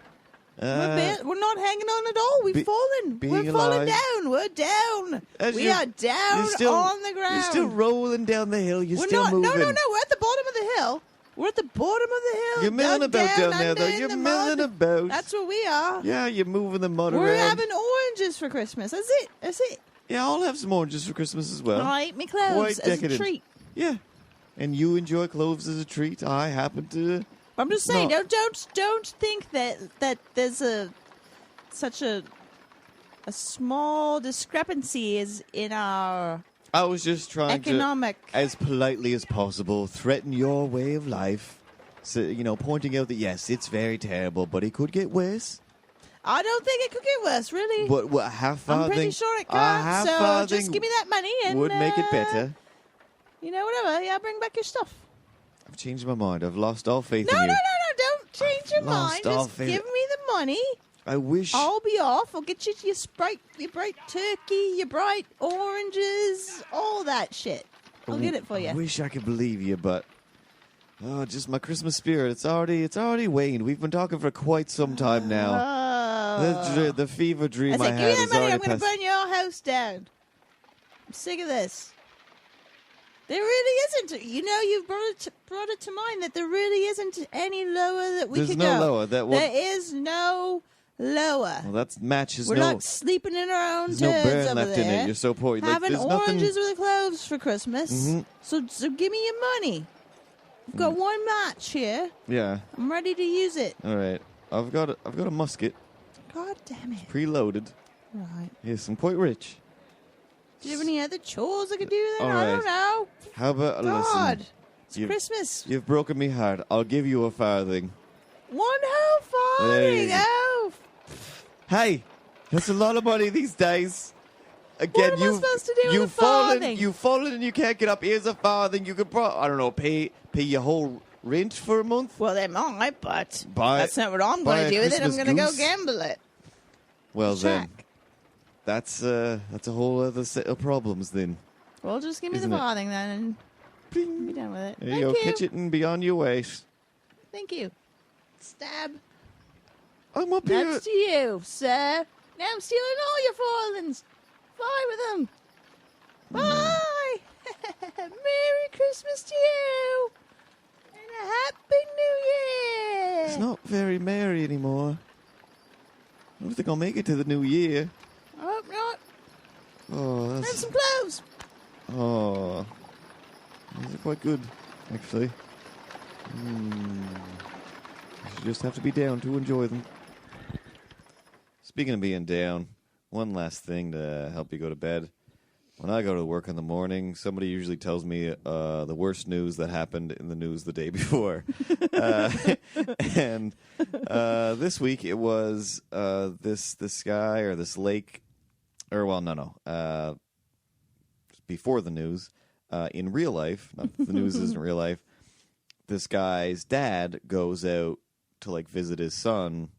We're not hanging on at all. We've fallen. being We're falling alive. down. We're down. As We you're- are down you're still, on the ground. You're still rolling down the hill. You're We're still not. moving. No. We're at the bottom of the hill. We're at the bottom of the hill. You're milling dug about down there, under though. in You're the milling mud. about. That's where we are. Yeah, you're moving the mud We're around. having oranges for Christmas. That's it. That's it. Yeah, I'll have some oranges for Christmas as well. I'll eat me cloves Quite as decadent. a treat. Yeah. and you enjoy cloves as a treat. I happen to. I'm just saying, No. don't think that there's such a small discrepancy is in our I was just trying economic. to, as politely as possible, threaten your way of life. So, pointing out that, yes, it's very terrible, but it could get worse. I don't think it could get worse, really. What half farthing? I'm pretty sure it a can't. half So farthing just give me that money and would make it better. Whatever. Yeah, bring back your stuff. I've changed my mind. I've lost all faith No, in you. don't change your mind. lost all Just faith. give me the money. I wish. I'll be off. I'll get you your Sprite, your bright turkey, your bright oranges, all that shit. I'll get it for I you. wish I could believe you, but just my Christmas spirit. It's already waned. We've been talking for quite some time now. The fever dream I Give me had that is money. already I'm going to passed. burn your house down. I'm sick of this. There really isn't. You've brought it to mind that there really isn't any lower that we There's could no go. lower. There is no lower. Well, that matches We're no. not sleeping in our own There's no turds burn over left in there. it. You're so poor. Having there's oranges nothing. with cloves for Christmas. Mhm. So give me your money. I've got one match here. Yeah. I'm ready to use it. All right. I've got a musket God damn it. preloaded. Right. Yes, I'm quite rich. Do you have any other chores I could do then? All I right. don't know. How about God. listen? It's You- Christmas. You've broken me heart. I'll give you a farthing. One whole There farthing. you go. Oh. Hey, that's a lot of money these days. Again, What am I supposed to do with you've a fallen, farthing? you've fallen, and you can't get up. Here's a farthing. You could I don't know, pay your whole rent for a month. Well, they might, but Buy- that's not what I'm buy going a to do with it. I'm Christmas going to go goose. gamble it. Well then, Check. that's a whole other set of problems. Then Well, just give me Isn't the it? farthing then and Bling. be done with it. There Thank you go. you. Catch it and be on your way. Thank you. Stab. I'm up here. That's to you, sir. Now I'm stealing all your farthings. Fly with them. Bye. Merry Christmas to you. And a Happy New Year. It's not very merry anymore. I don't think I'll make it to the new year. I hope not. Oh, Have that's some cloves. oh, these are quite good, actually. You just have to be down to enjoy them. Speaking of being down, one last thing to help you go to bed. When I go to work in the morning, somebody usually tells me the worst news that happened in the news the day before. And this week it was this guy or this lake, or well, no. Before the news, in real life, not that the news isn't real life, this guy's dad goes out to visit his son.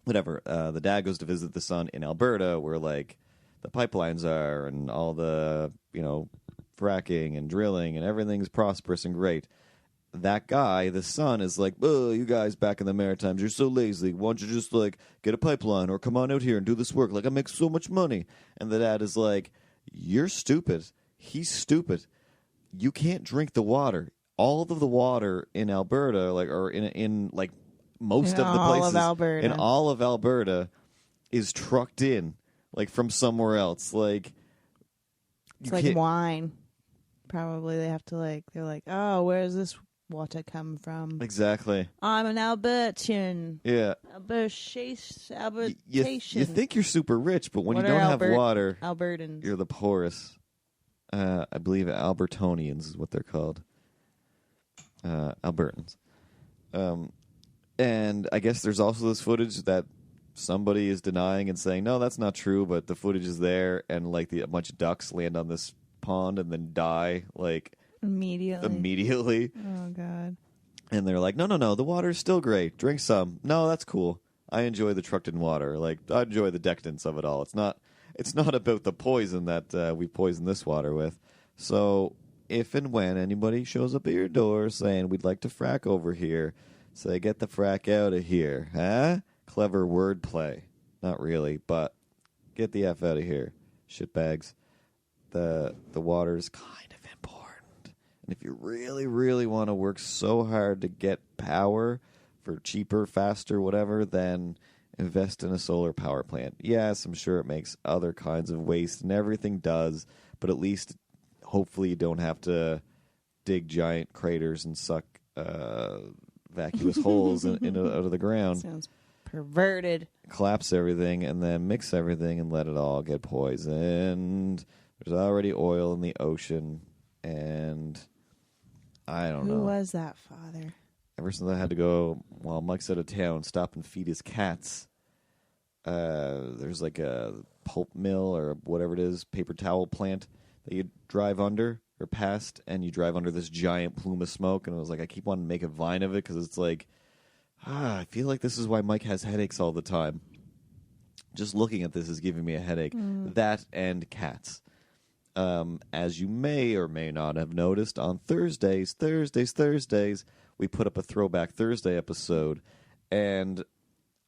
Whatever, the dad goes to visit the son in Alberta, where the pipelines are and all the fracking and drilling and everything's prosperous and great. That guy, the son, is like, "Oh, you guys back in the Maritimes, you're so lazy. Why don't you just get a pipeline or come on out here and do this work? I make so much money." And the dad is like, "You're stupid. He's stupid. You can't drink the water. All of the water in Alberta, or in most In of the all of places Alberta. in all of Alberta, is trucked in from somewhere else. It's like wine. Probably they have to they're like, oh, where's this water come from? Exactly. I'm an Albertian. Yeah. Albertation. You think you're super rich, but when What you are don't have water, Albertans. you're the poorest. I believe Albertonians is what they're called. Albertans. And I guess there's also this footage that somebody is denying and saying, no, that's not true, but the footage is there, and a bunch of ducks land on this pond and then die immediately. Oh, God. And they're like, no, the water's still great. Drink some. No, that's cool. I enjoy the trucked in water. I enjoy the decadence of it all. It's not about the poison that we poison this water with. So if and when anybody shows up at your door saying, we'd like to frack over here, say, get the frack out of here. Huh? Clever wordplay. Not really, but get the F out of here, shitbags. The water's kind of important. And if you really, really want to work so hard to get power for cheaper, faster, whatever, then invest in a solar power plant. Yes, I'm sure it makes other kinds of waste, and everything does, but at least hopefully you don't have to dig giant craters and suck vacuous holes out of the ground. Sounds perverted. Collapse everything and then mix everything and let it all get poisoned. There's already oil in the ocean, and I don't know. Who was that father? Ever since I had to go while Mike's out of town, stop and feed his cats. There's like a pulp mill or whatever it is, paper towel plant that you drive under or past, and you drive under this giant plume of smoke. And it was like I keep wanting to make a vine of it because it's like, I feel like this is why Mike has headaches all the time. Just looking at this is giving me a headache. That and cats. As you may or may not have noticed, on Thursdays, we put up a Throwback Thursday episode, and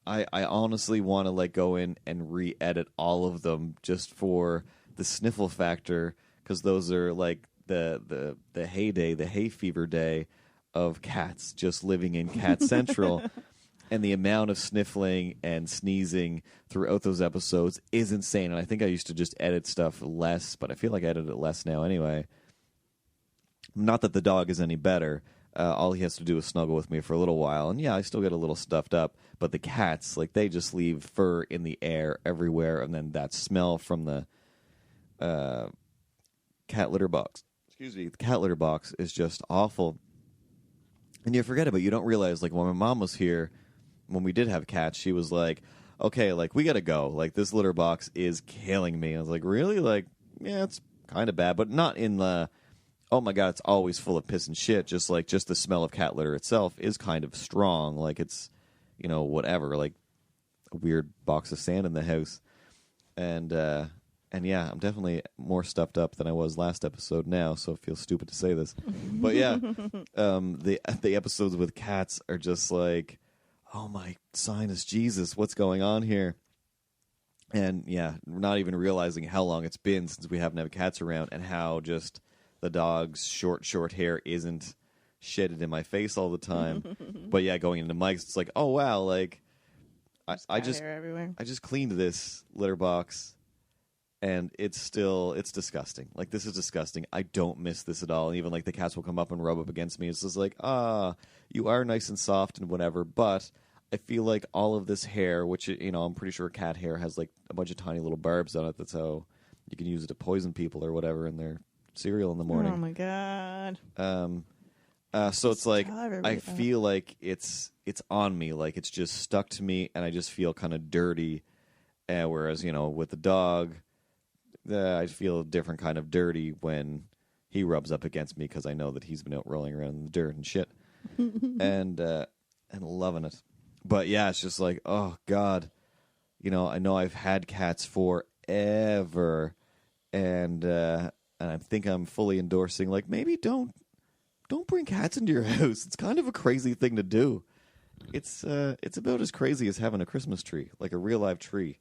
I honestly want to like go in and re-edit all of them just for the sniffle factor, because those are like the heyday, the hay fever day of cats just living in Cat Central. And the amount of sniffling and sneezing throughout those episodes is insane. And I think I used to just edit stuff less, but I feel like I edit it less now anyway. Not that the dog is any better. All he has to do is snuggle with me for a little while. And yeah, I still get a little stuffed up. But the cats, like, they just leave fur in the air everywhere. And then that smell from the cat litter box. Excuse me. The cat litter box is just awful. And you forget about it. You don't realize, like, when my mom was here, when we did have cats, she was like, okay, like, we gotta go. Like, this litter box is killing me. I was like, really? Like, yeah, it's kind of bad, but not in the, oh my God, it's always full of piss and shit. Just the smell of cat litter itself is kind of strong. Like, it's, you know, whatever, like a weird box of sand in the house. And yeah, I'm definitely more stuffed up than I was last episode now, so it feels stupid to say this. But yeah, the episodes with cats are just like, oh my sinus Jesus, what's going on here? And yeah, we're not even realizing how long it's been since we haven't had cats around, and how just the dog's short hair isn't shedded in my face all the time. But yeah, going into Mike's, it's like, oh wow, like I just cleaned this litter box, and it's disgusting. Like, this is disgusting. I don't miss this at all. And even like the cats will come up and rub up against me. It's just like, you are nice and soft and whatever, but I feel like all of this hair, which, you know, I'm pretty sure cat hair has like a bunch of tiny little barbs on it. That's how you can use it to poison people or whatever in their cereal in the morning. Oh my God. So it's like, I feel like it's on me. Like, it's just stuck to me, and I just feel kind of dirty. Whereas, you know, with the dog, I feel a different kind of dirty when he rubs up against me, because I know that he's been out rolling around in the dirt and shit. and loving it. But yeah, it's just like, oh God, you know I've had cats forever, and I think I'm fully endorsing, like, maybe don't bring cats into your house. It's kind of a crazy thing to do. It's about as crazy as having a Christmas tree, like a real live tree.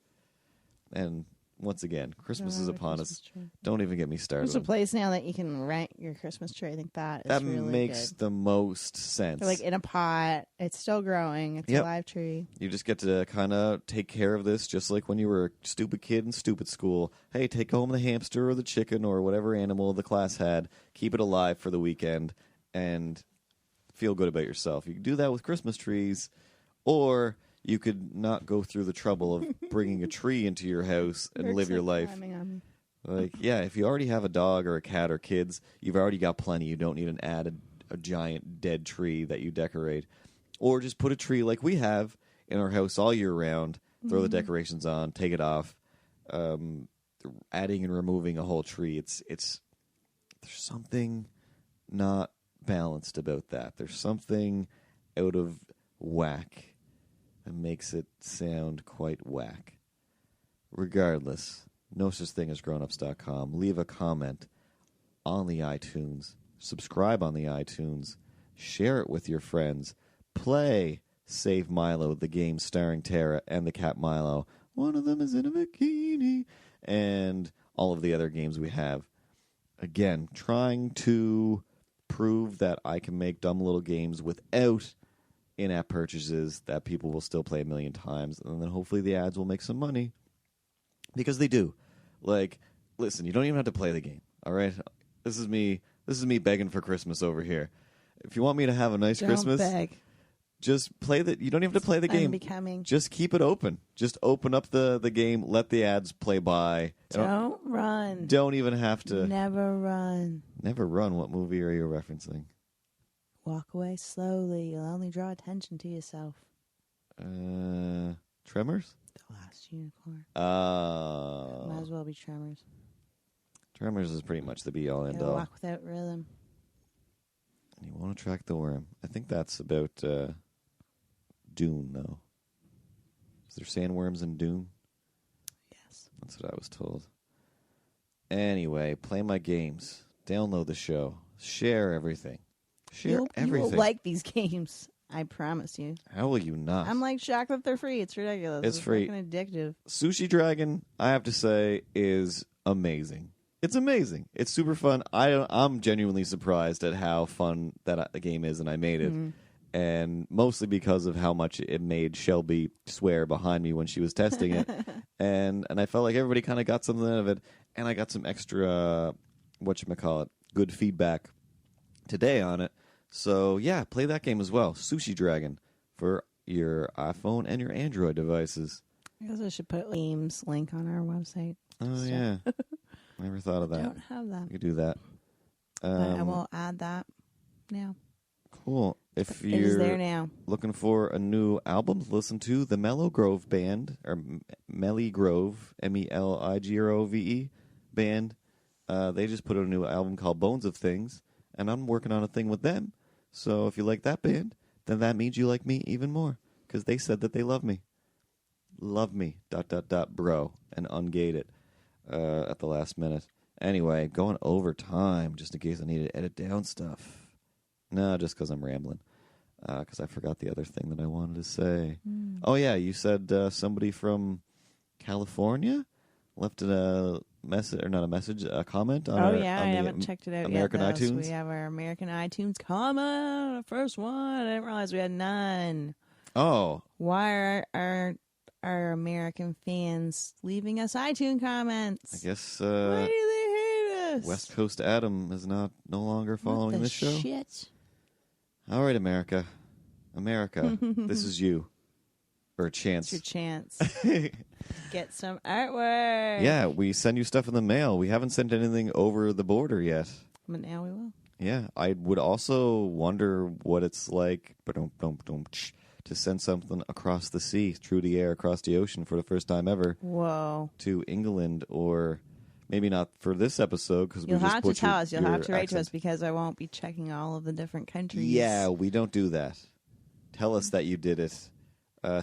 And once again, Christmas is upon us. Don't even get me started. There's a place now that you can rent your Christmas tree. I think that really makes good. the most sense. They're like in a pot. It's still growing. It's a live tree. You just get to kind of take care of this, just like when you were a stupid kid in stupid school. Hey, take home the hamster or the chicken or whatever animal the class had. Keep it alive for the weekend and feel good about yourself. You can do that with Christmas trees, or you could not go through the trouble of bringing a tree into your house and live your life. Like, yeah, if you already have a dog or a cat or kids, you've already got plenty. You don't need an added a giant dead tree that you decorate. Or just put a tree like we have in our house all year round, throw the decorations on, take it off. Adding and removing a whole tree, there's something not balanced about that. There's something out of whack that makes it sound whack. Whack. Regardless, no such thing as grownups.com. Leave a comment on the iTunes. Subscribe on the iTunes. Share it with your friends. Play Save Milo, the game starring Tara and the cat Milo. One of them is in a bikini. And all of the other games we have. Again, trying to prove that I can make dumb little games without in-app purchases that people will still play a million times, and then hopefully the ads will make some money, because they do. Like, listen, you don't even have to play the game, all right? This is me This is me begging for Christmas over here. If you want me to have a nice Don't Christmas, beg. just play the. You don't even have to play the game. Unbecoming. Just keep it open. Just open up the game. Let the ads play by. Don't run. Don't even have to. Never run. Never run. What movie are you referencing? Walk away slowly. You'll only draw attention to yourself. Tremors? The Last Unicorn. Might as well be Tremors. Tremors is pretty much the be-all, Gotta end-all. walk without rhythm. And you want to track the worm. I think that's about Dune, though. Is there sandworms in Dune? Yes. That's what I was told. Anyway, play my games. Download the show. Share everything. Share everything. You will like these games. I promise you. How will you not? I'm like shocked that they're free. It's ridiculous. It's free. Fucking addictive. Sushi Dragon, I have to say, is amazing. It's amazing. It's super fun. I'm genuinely surprised at how fun that the game is, and I made it. And mostly because of how much it made Shelby swear behind me when she was testing it. and I felt like everybody kind of got something out of it. And I got some extra, good feedback today on it. So, yeah, play that game as well. Sushi Dragon for your iPhone and your Android devices. I guess I should put games link on our website. Oh, yeah. Never thought of that. I don't have that. You could do that. But I will add that now. Cool. If It is there you're now. looking for a new album, listen to the Mellow Grove Band, or Melly Grove, Meligrove band. They just put out a new album called Bones of Things, and I'm working on a thing with them. So if you like that band, then that means you like me even more, because they said that they love me. Love me, ... bro, and ungate it at the last minute. Anyway, going over time, just in case I need to edit down stuff. No, just because I'm rambling. Because I forgot the other thing that I wanted to say. Oh, yeah, you said somebody from California left a message, or not a message, a comment on I on haven't checked it out American yet. iTunes. So we have our American iTunes comment, the first one. I didn't realize we had none. Oh. Why are our American fans leaving us iTunes comments? I guess Why do they hate us? West Coast Adam is no longer following What the this show. Shit. All right, America, this is you, or a chance. It's your chance. Get some artwork. Yeah, we send you stuff in the mail. We haven't sent anything over the border yet. But now we will. Yeah, I would also wonder what it's like to send something across the sea, through the air, across the ocean for the first time ever. Whoa. To England, or maybe not for this episode, because we You'll just have to tell us. You'll have to write to accent. us, because I won't be checking all of the different countries. Yeah, we don't do that. Tell us that you did it.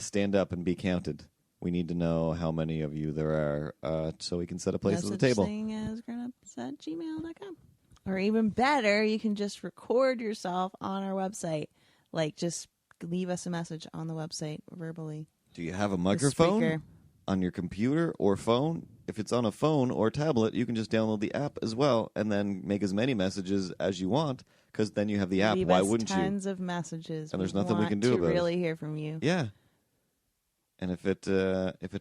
Stand up and be counted. We need to know how many of you there are, so we can set a place at the table. Thing as grownups@gmail.com. Or even better, you can just record yourself on our website. Like, just leave us a message on the website verbally. Do you have a speaker. microphone on your computer or phone? If it's on a phone or tablet, you can just download the app as well, and then make as many messages as you want, because then you have the app. Leave Why us wouldn't tons of messages. And there's nothing we can do want about to it. really hear from you. Yeah. And if it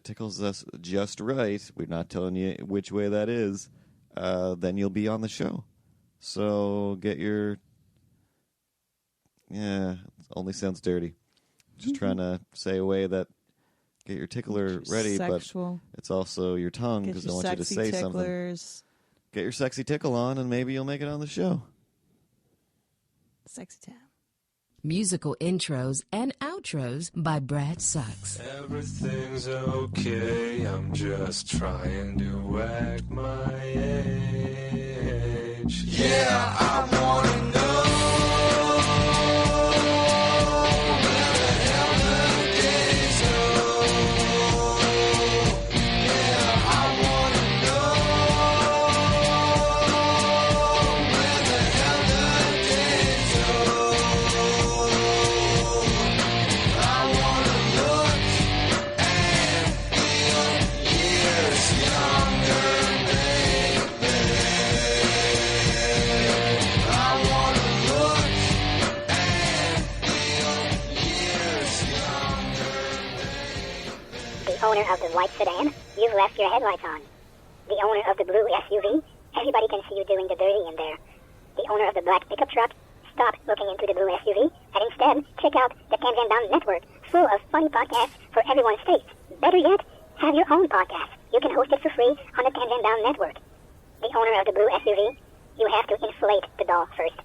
tickles us just right, we're not telling you which way that is, then you'll be on the show. So get your... Yeah, it only sounds dirty. Just trying to say a way that... Get your tickler ready, Sexual. but it's also your tongue, because I want you to say ticklers. something. Get your sexy tickle on, and maybe you'll make it on the show. Sexy time. Musical intros and outros by Brad Sucks. Everything's okay, I'm just trying to act my age. Yeah, I wanna know where the hell the days go. Yeah, I wanna know where the hell the days go. I wanna look and feel years younger, baby. I wanna look and feel years younger, The owner of the white sedan, you've left your headlights on. The owner of the blue SUV, everybody can see you doing the dirty in there. the owner of the black pickup truck, stop looking into the blue SUV and instead check out the Camps and Down Network, full of funny podcasts for everyone's taste. Better yet, have your own podcast. You can host it for free on the Camps and Down Network. The owner of the blue SUV, you have to inflate the doll first.